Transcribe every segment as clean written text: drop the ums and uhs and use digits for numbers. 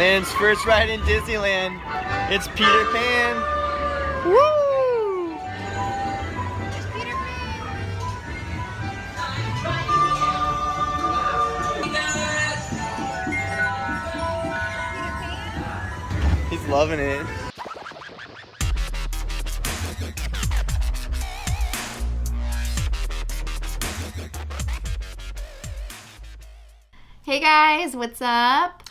Landon's first ride in Disneyland. It's Peter Pan. Woo! It's Peter Pan. He's loving it. Hey guys, what's up?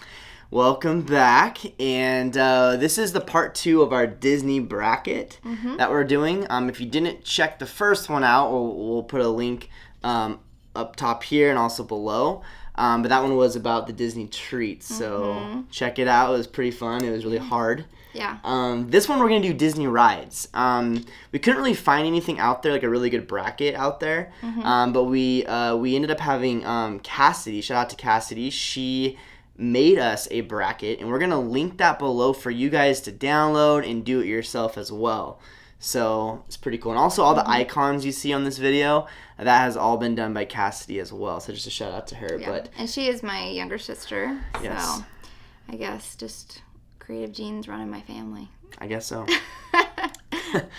Welcome back, and this is the part 2 of our Disney bracket that we're doing. If you didn't check the first one out, we'll put a link up top here and also below. But that one was about the Disney treats, so check it out. It was pretty fun. It was really hard. Yeah. This one we're going to do Disney rides. We couldn't really find anything out there, like a really good bracket out there. But we ended up having Cassidy. Shout out to Cassidy. She made us a bracket, and we're going to link that below for you guys to download and do it yourself as well. So it's pretty cool. And also all the icons you see on this video, that has all been done by Cassidy as well. So just a shout out to her. Yeah. But and she is my younger sister. Yes. So I guess just creative genes run in my family. I guess so.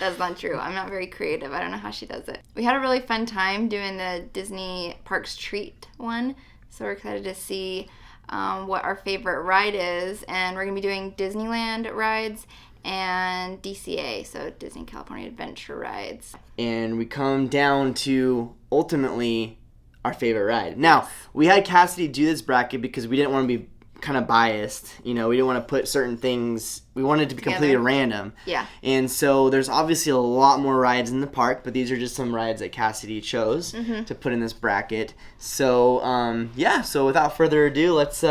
That's not true. I'm not very creative. I don't know how she does it. We had a really fun time doing the Disney Parks treat one. So we're excited to see what our favorite ride is. And we're going to be doing Disneyland rides and DCA, so Disney and California Adventure rides. And we come down to ultimately our favorite ride. Now, we had Cassidy do this bracket because we didn't want to be kind of biased. You know, we didn't want to put certain things, we wanted it to be completely random. Yeah. And so there's obviously a lot more rides in the park, but these are just some rides that Cassidy chose to put in this bracket. So, yeah, so without further ado, let's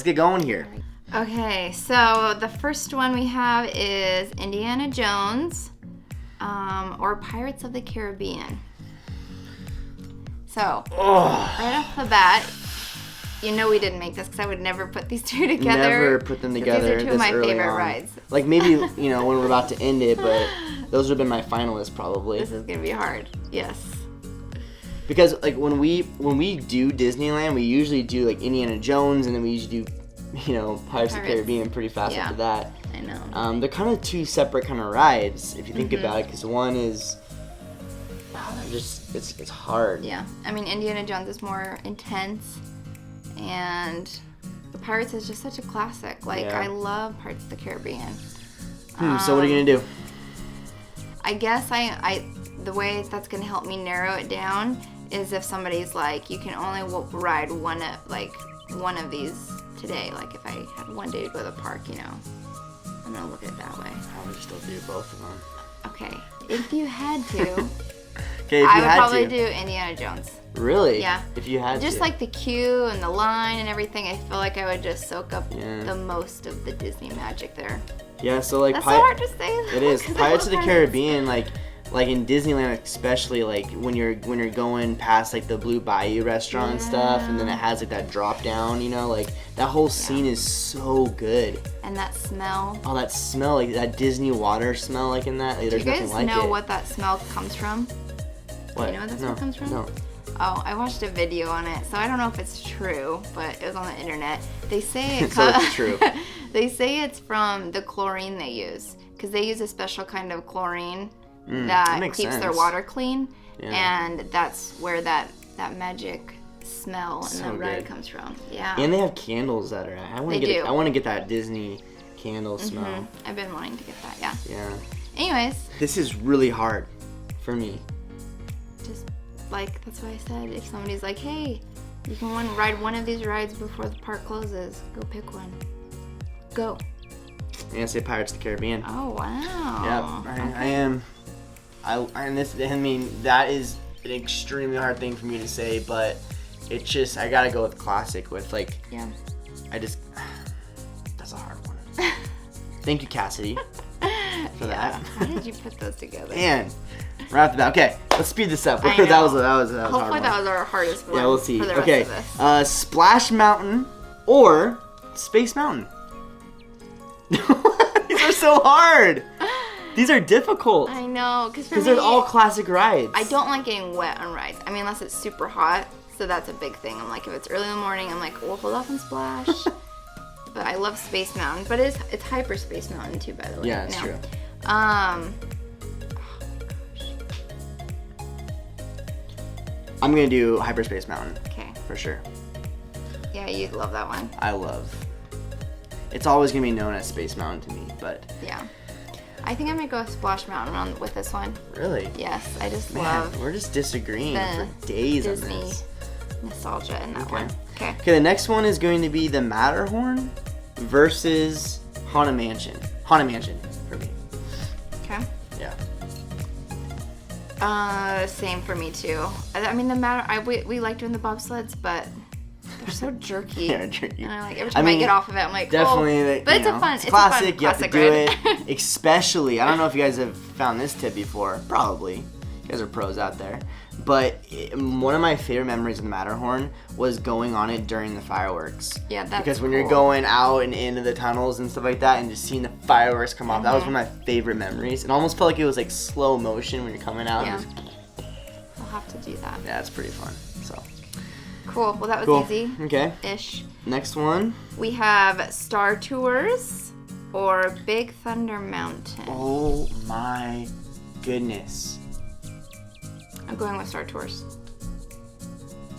get going here. Okay, so the first one we have is Indiana Jones or Pirates of the Caribbean. So, right off the bat, you know we didn't make this because I would never put these two together. Never put them together. These are two of my favorite on. rides. Like maybe, you know, when we're about to end it, but those would have been my finalists probably. This is going to be hard. Yes. Because like when we do Disneyland, we usually do like Indiana Jones, and then we usually do, you know, Pirates of the Caribbean pretty fast after that. I know. They're kind of two separate kind of rides if you think about it, because one is just it's hard. Yeah, I mean Indiana Jones is more intense, and the Pirates is just such a classic. Like I love Pirates of the Caribbean. So what are you gonna do? I guess I the way that's gonna help me narrow it down is if somebody's like, you can only ride one of these today. Like if I had one day to go to the park, you know, I'm gonna look at it that way. I would still do both of them. Okay, if you had to, okay, I would probably do Indiana Jones. Really? Yeah. If you had just to. like the queue and the line and everything, I feel like I would just soak up the most of the Disney magic there. Yeah, so like that's so hard to say. It is. Pirates of the Caribbean, like in Disneyland especially, like when you're going past like the Blue Bayou restaurant and stuff, and then it has like that drop down, you know, like that whole scene is so good. And that smell. Oh, that smell, like that Disney water smell, like in that. Like, there's nothing like it. Do you guys know what that smell comes from? What? Do you know what that smell comes from? No. Oh, I watched a video on it, so I don't know if it's true, but it was on the internet. They say it so it's true. They say it's from the chlorine they use, because they use a special kind of chlorine that keeps their water clean, and that's where that magic smell and the ride comes from. Yeah. And they have candles that are. I want to get that Disney candle smell. I've been wanting to get that. Yeah. Yeah. Anyways. This is really hard for me. Just like that's why I said if somebody's like, hey, you can ride one of these rides before the park closes, go pick one. Go. I'm gonna say Pirates of the Caribbean. Oh wow. Yep. I am. I mean, that is an extremely hard thing for me to say, but it's just, I gotta go with classic with, like, that's a hard one. Thank you, Cassidy, for that. How did you put those together? And right off the bat, okay, let's speed this up. I know. that was Hopefully that was our hardest one. Yeah, we'll see. For the rest of this. Splash Mountain or Space Mountain. These are so hard. These are difficult. I know, because they're all classic rides. I don't like getting wet on rides. I mean, unless it's super hot, so that's a big thing. I'm like, if it's early in the morning, I'm like, well, hold off and splash. But I love Space Mountain. But it's Hyperspace Mountain too, by the way. Yeah, it's true. Oh I'm gonna do Hyperspace Mountain. Okay. For sure. Yeah, you love that one. I love. It's always gonna be known as Space Mountain to me, but. Yeah. I think I'm gonna go with Splash Mountain with this one. Really? Yes, I just Man, love. we're just disagreeing the for days Disney on this. nostalgia in that one. Okay. Okay, the next one is going to be the Matterhorn versus Haunted Mansion. Haunted Mansion for me. Okay. Yeah. Same for me too. I mean, we like doing the bobsleds, but they're so jerky. Yeah, jerky. And every time I get off of it, I'm like, definitely. But it's a fun. It's classic. A fun You have to classic do ride. it. Especially, I don't know if you guys have found this tip before. Probably. You guys are pros out there. But one of my favorite memories of the Matterhorn was going on it during the fireworks. Yeah, that's because when cool. you're going out and into the tunnels and stuff like that, and just seeing the fireworks come off, that was one of my favorite memories. It almost felt like it was like slow motion when you're coming out. Yeah. We'll have to do that. Yeah, it's pretty fun. So. Cool. Well, that was easy. Okay. Ish. Next one. We have Star Tours or Big Thunder Mountain. Oh my goodness. I'm going with Star Tours.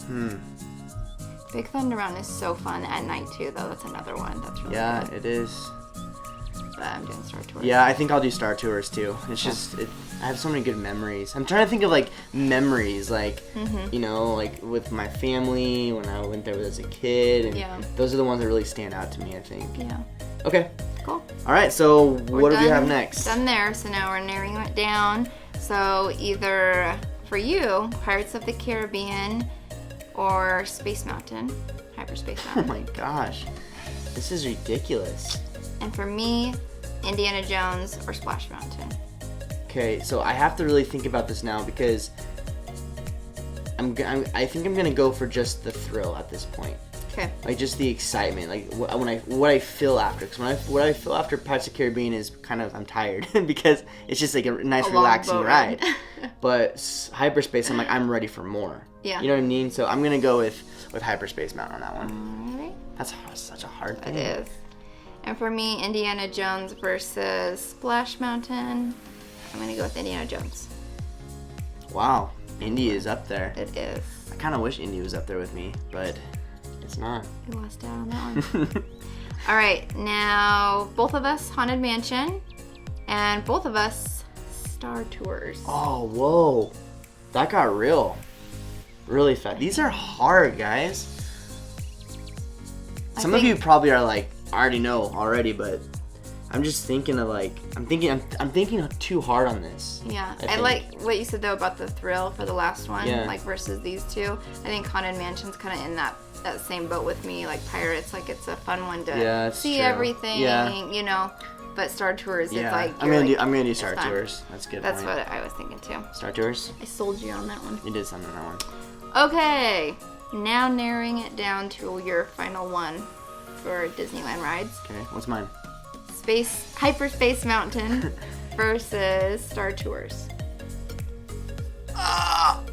Hmm. Big Thunder Mountain is so fun at night too, though. That's another one. That's really good. It is. But I'm doing Star Tours. Yeah, I think I'll do Star Tours too. It's just, I have so many good memories. I'm trying to think of like memories, like, you know, like with my family when I went there as a kid. And those are the ones that really stand out to me, I think. Yeah. Okay. Cool. All right, so what do we have next? Done there, so now we're narrowing it down. So either for you, Pirates of the Caribbean or Space Mountain, Hyperspace Oh Mountain. my gosh. This is ridiculous. And for me, Indiana Jones or Splash Mountain. Okay, so I have to really think about this now because I think I'm gonna go for just the thrill at this point. Okay. Like just the excitement, like what I feel after. Because what I feel after Pirates of the Caribbean is kind of I'm tired because it's just like a nice relaxing ride. But Hyperspace, I'm like I'm ready for more. Yeah. You know what I mean? So I'm gonna go with Hyperspace Mountain on that one. Alright. That's such a hard thing. It is. And for me, Indiana Jones versus Splash Mountain, I'm gonna go with Indiana Jones. Wow, Indy is up there. It is. I kind of wish Indy was up there with me, but it's not. You lost out on that one. All right, now both of us Haunted Mansion, and both of us Star Tours. Oh, whoa, that got really fast. These are hard, guys. Some of you probably are like, I already know already, but I'm just thinking of like, I'm thinking too hard on this. Yeah, I like what you said though about the thrill for the last one, like versus these two. I think Haunted Mansion's kind of in that same boat with me, like Pirates. Like it's a fun one to see everything, you know. But Star Tours, it's like I'm gonna do Star Tours. That's good. That's what I was thinking too. Star Tours. I sold you on that one. You did something on that one. Okay, now narrowing it down to your final one for Disneyland rides. Okay, what's mine? Hyperspace Mountain versus Star Tours. Both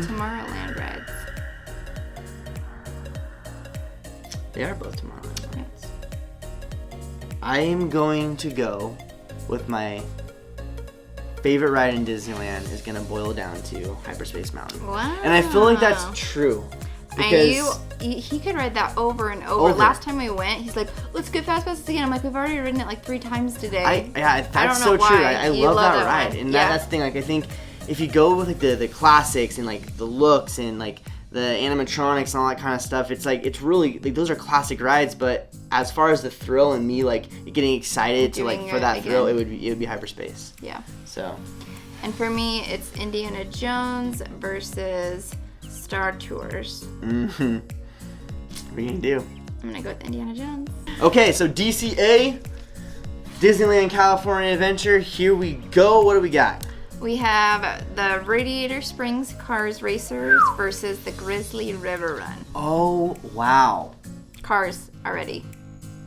Tomorrowland rides. They are both Tomorrowland rides. I am going to go with my favorite ride in Disneyland is gonna boil down to Hyperspace Mountain. Wow. And I feel like that's true. Because he could ride that over and over. Last time we went, he's like, let's get Fast Passes again. I'm like, we've already ridden it like 3 times today. That's so true. I love that ride. And that's the thing. Like, I think if you go with like the classics and like the looks and like the animatronics and all that kind of stuff, it's like, it's really, like, those are classic rides. But as far as the thrill and me like getting excited to like for that thrill, it would be Hyperspace. Yeah. So. And for me, it's Indiana Jones versus Star Tours. Mm-hmm. What are you gonna do? I'm gonna go with Indiana Jones. Okay, so DCA, Disneyland and California Adventure. Here we go. What do we got? We have the Radiator Springs Cars Racers versus the Grizzly River Run. Oh wow. Cars already.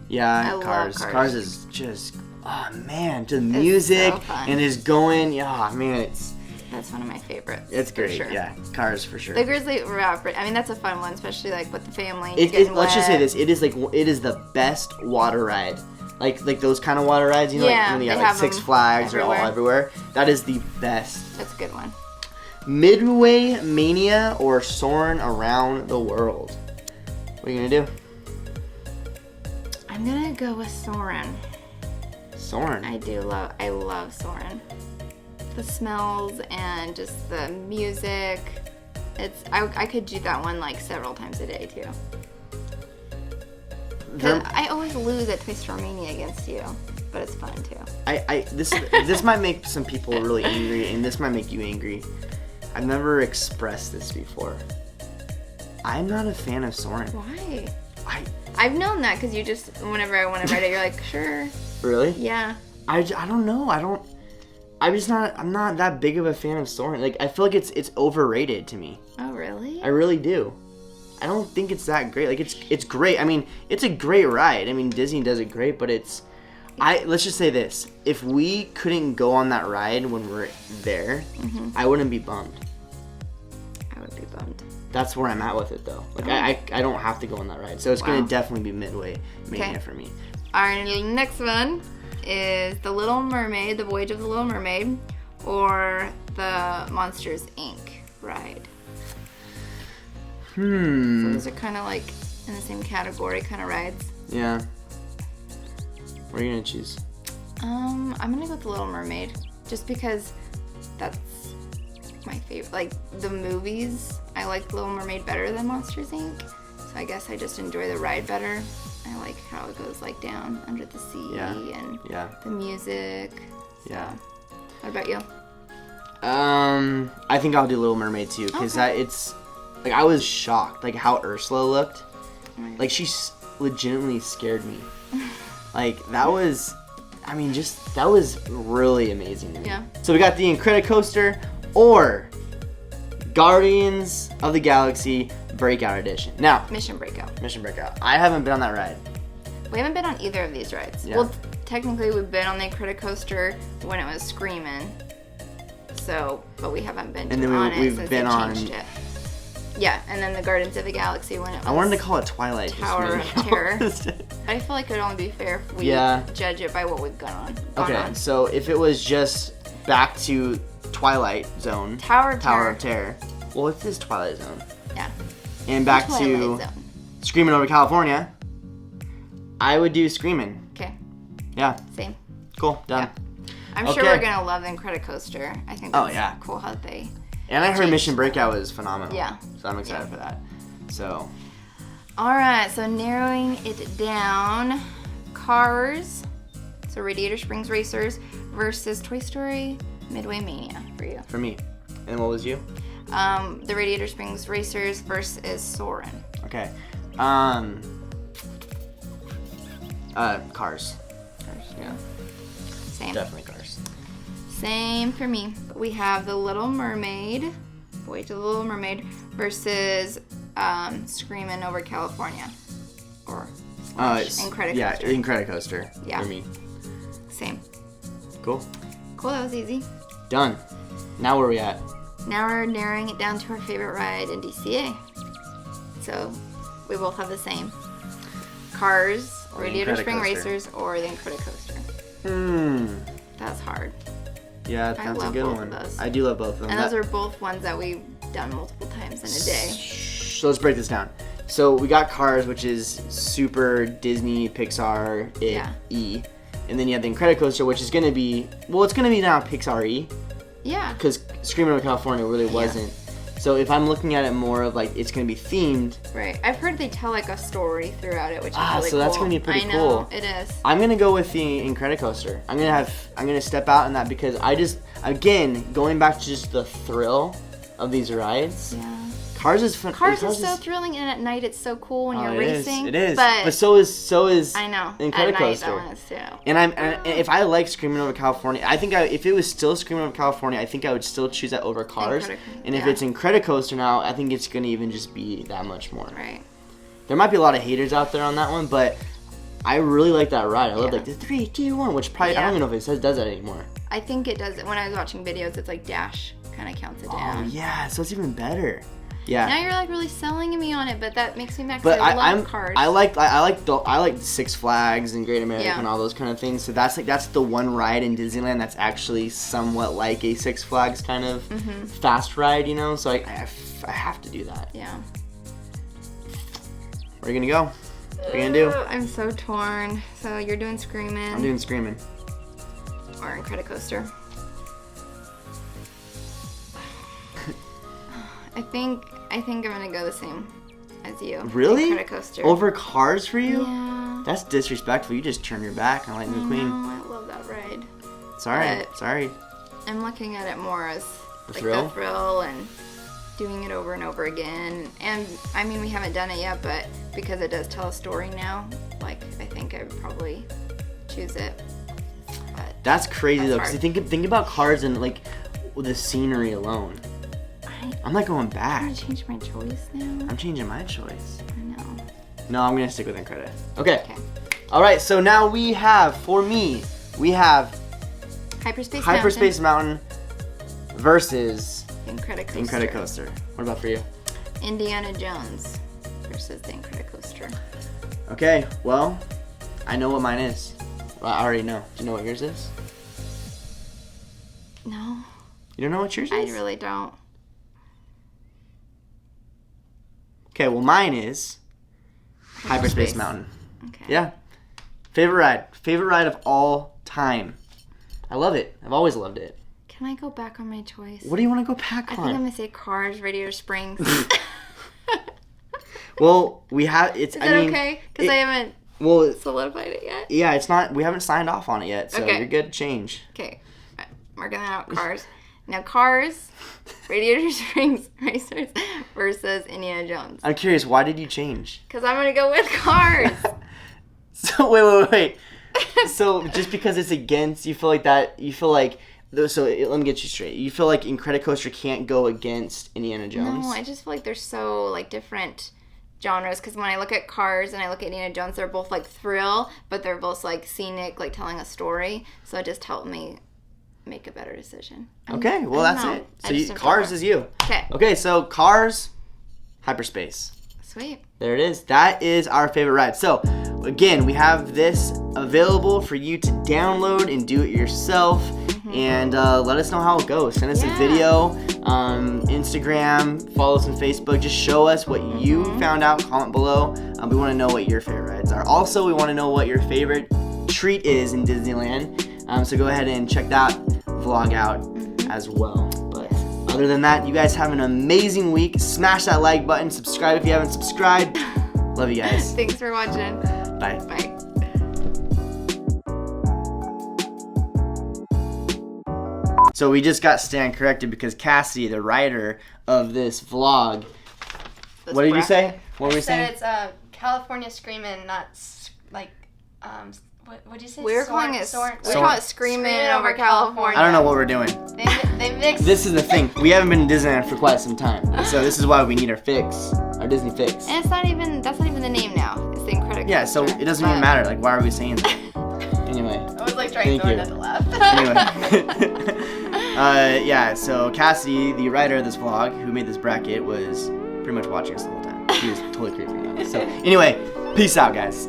Yeah, Cars. Cars is just, oh man, to the music so fun. and is going. Yeah, man, That's one of my favorites. It's great. For sure. Yeah, Cars for sure. The Grizzly Rock. I mean, that's a fun one, especially like with the family. Let's just say this: it is the best water ride. Like those kind of water rides, you know, like when you got like Six Flags or all everywhere. That is the best. That's a good one. Midway Mania or Soarin' Around the World? What are you gonna do? I'm gonna go with Soarin'. Soarin'. I love Soarin'. The smells and just the music. I could do that one like several times a day too. I always lose at Toy Story Mania against you, but it's fun too. This might make some people really angry, and this might make you angry. I've never expressed this before. I'm not a fan of Soarin'. Why? I've known that because you just whenever I want to ride it, you're like, sure. Really? Yeah. I don't know. I'm not that big of a fan of Soarin'. Like I feel like it's overrated to me. Oh really? I really do. I don't think it's that great. Like it's great. I mean, it's a great ride. I mean, Disney does it great, but let's just say this. If we couldn't go on that ride when we're there, I wouldn't be bummed. I would be bummed. That's where I'm at with it though. Like I don't have to go on that ride. So it's going to definitely be Midway Mania for me. Our next one is The Little Mermaid, The Voyage of the Little Mermaid, or the Monsters, Inc. ride. So those are kind of like in the same category kind of rides. Yeah. What are you going to choose? I'm going to go with The Little Mermaid just because that's my favorite. Like the movies, I like The Little Mermaid better than Monsters, Inc. So I guess I just enjoy the ride better. I like how it goes like down under the sea and the music. Yeah. So. What about you? I think I'll do Little Mermaid too because it's like I was shocked like how Ursula looked. Right. Like she legitimately scared me. Like that was really amazing to me. Yeah. So we got the Incredicoaster or Guardians of the Galaxy Breakout Edition. Now, Mission Breakout. I haven't been on that ride. We haven't been on either of these rides. Yeah. Well, technically we've been on the Incredicoaster when it was Screamin'. So, but we haven't been on it since they changed it. Yeah, and then the Guardians of the Galaxy when it was... I wanted to call it Twilight. Tower of Terror. I feel like it would only be fair if we judge it by what we've gone on. So if it was just back to Twilight Zone. Tower of Terror. Well, it is Twilight Zone. Yeah. And back to Screamin' Over California, I would do Screamin'. Okay. Yeah. Same. Cool. Done. Yeah. I'm sure we're going to love the Incredicoaster. I think that's cool how they... And I heard Mission Breakout was phenomenal. Yeah. So I'm excited for that. So. All right. So narrowing it down, Cars, so Radiator Springs Racers versus Toy Story Midway Mania for you. For me. And what was you? The Radiator Springs Racers versus Soarin'. Okay. Cars. Yeah. Same. Definitely Cars. Same for me. We have The Little Mermaid, Voyage of the Little Mermaid, versus Screamin' Over California. Or Incredicoaster. Yeah, Incredicoaster for me. Same. Cool. Cool, that was easy. Done. Now where are we at? Now we're narrowing it down to our favorite ride in DCA. So we both have the same. Cars, Radiator Spring Racers, or the Incredicoaster. That's hard. Yeah, that's a good one. I do love both of them. And those are both ones that we've done multiple times in a day. So let's break this down. So we got Cars, which is super Disney, Pixar, E. And then you have the Incredicoaster, which is going to be, it's going to be now Pixar E. Yeah. Because Screamin' Over California really wasn't. So if I'm looking at it more of like it's going to be themed. Right. I've heard they tell like a story throughout it, which is really cool. So that's going to be pretty cool. It is. I'm going to go with the Incredicoaster. I'm going to step out in that because again, going back to just the thrill of these rides. Yeah. Cars is fun. Cars is so thrilling, and at night it's so cool when you're racing. It is. But so is I know. Incredicoaster. At night that one is too. And if I like Screamin' Over California, I think if it was still Screamin' Over California, I think I would still choose that over Cars. And if it's Incredicoaster now, I think it's gonna even just be that much more. Right. There might be a lot of haters out there on that one, but I really like that ride. I love like the 3, 2, 1, which probably I don't even know if it does that anymore. I think it does. When I was watching videos, it's like dash kind of counts it Oh down. yeah, so it's even better. Yeah. Now you're like really selling me on it, but that makes me back But to love cars. I like the Six Flags and Great America and all those kind of things. So that's the one ride in Disneyland that's actually somewhat like a Six Flags kind of fast ride, you know. So I have to do that. Yeah. Where are you gonna go? What are you gonna do? I'm so torn. So you're doing Screamin'. I'm doing Screamin'. Or Incredicoaster. I think I'm gonna go the same as you. Really? Incredicoaster. Over Cars for you? Yeah. That's disrespectful. You just turn your back on Lightning McQueen. I love that ride. Sorry. I'm looking at it more as The like thrill? the thrill and doing it over and over again. And I mean, we haven't done it yet, but because it does tell a story now, like I think I would probably choose it. But That's crazy though, because hard. think about Cars and like the scenery alone. I'm not going I'm back. gonna change my choice now. I'm changing my choice. I know. No, I'm gonna stick with Incredicoaster. Okay. Okay. All right. So now we have Hyperspace Mountain versus Incredicoaster. Incredicoaster. What about for you? Indiana Jones versus the Incredicoaster. Okay. Well, I know what mine is. Well, I already know. Do you know what yours is? No, You don't know what yours I is? really don't. Okay. Well, mine is Hyperspace Mountain. Okay. Yeah. Favorite ride of all time. I love it. I've always loved it. Can I go back on my choice? What do you want to go back I on? think I'm gonna say Cars, Radiator Springs. Well, we have. It's. Is that okay? Because I haven't solidified it yet. Yeah, it's not. We haven't signed off on it yet, so Okay. you're good to change. Okay, marking that out. Cars. Now, Cars, Radiator Springs Racers versus Indiana Jones. I'm curious. Why did you change? Because I'm gonna go with Cars. So wait. So just because it's against, you feel like that. You feel like. So let me get you straight. You feel like Incredicoaster can't go against Indiana Jones? No, I just feel like they're so like different genres. Because when I look at Cars and I look at Indiana Jones, they're both like thrill, but they're both like scenic, like telling a story. So it just helped me make a better decision. Okay, well that's it. So Cars is you. Okay. Okay, so Cars, Hyperspace. Sweet. There it is. That is our favorite ride. So, again, we have this available for you to download and do it yourself. And let us know how it goes. Send us a video, Instagram, follow us on Facebook. Just show us what you found out. Comment below. We want to know what your favorite rides are. Also, we want to know what your favorite treat is in Disneyland. So go ahead and check that vlog out as well. But other than that, you guys have an amazing week. Smash that like button. Subscribe if you haven't subscribed. Love you guys. Thanks for watching. Bye. Bye. So we just got Stan corrected because Cassidy, the writer of this vlog, what did you say? What were you saying? I said it's California Screamin', not what did you say? We're calling it Screamin' Screamin' over California. I don't know what we're doing. They mixed. This is the thing. We haven't been to Disneyland for quite some time. So this is why we need our fix. Our Disney fix. And that's not even the name now. It's the Incredicoaster. Yeah, so it doesn't even matter. Like, why are we saying that? Anyway. I was like trying Thank so you. hard not to laugh. Anyway. Yeah, so Cassidy, the writer of this vlog, who made this bracket, was pretty much watching us the whole time. He was totally creeping on us. So anyway, peace out, guys.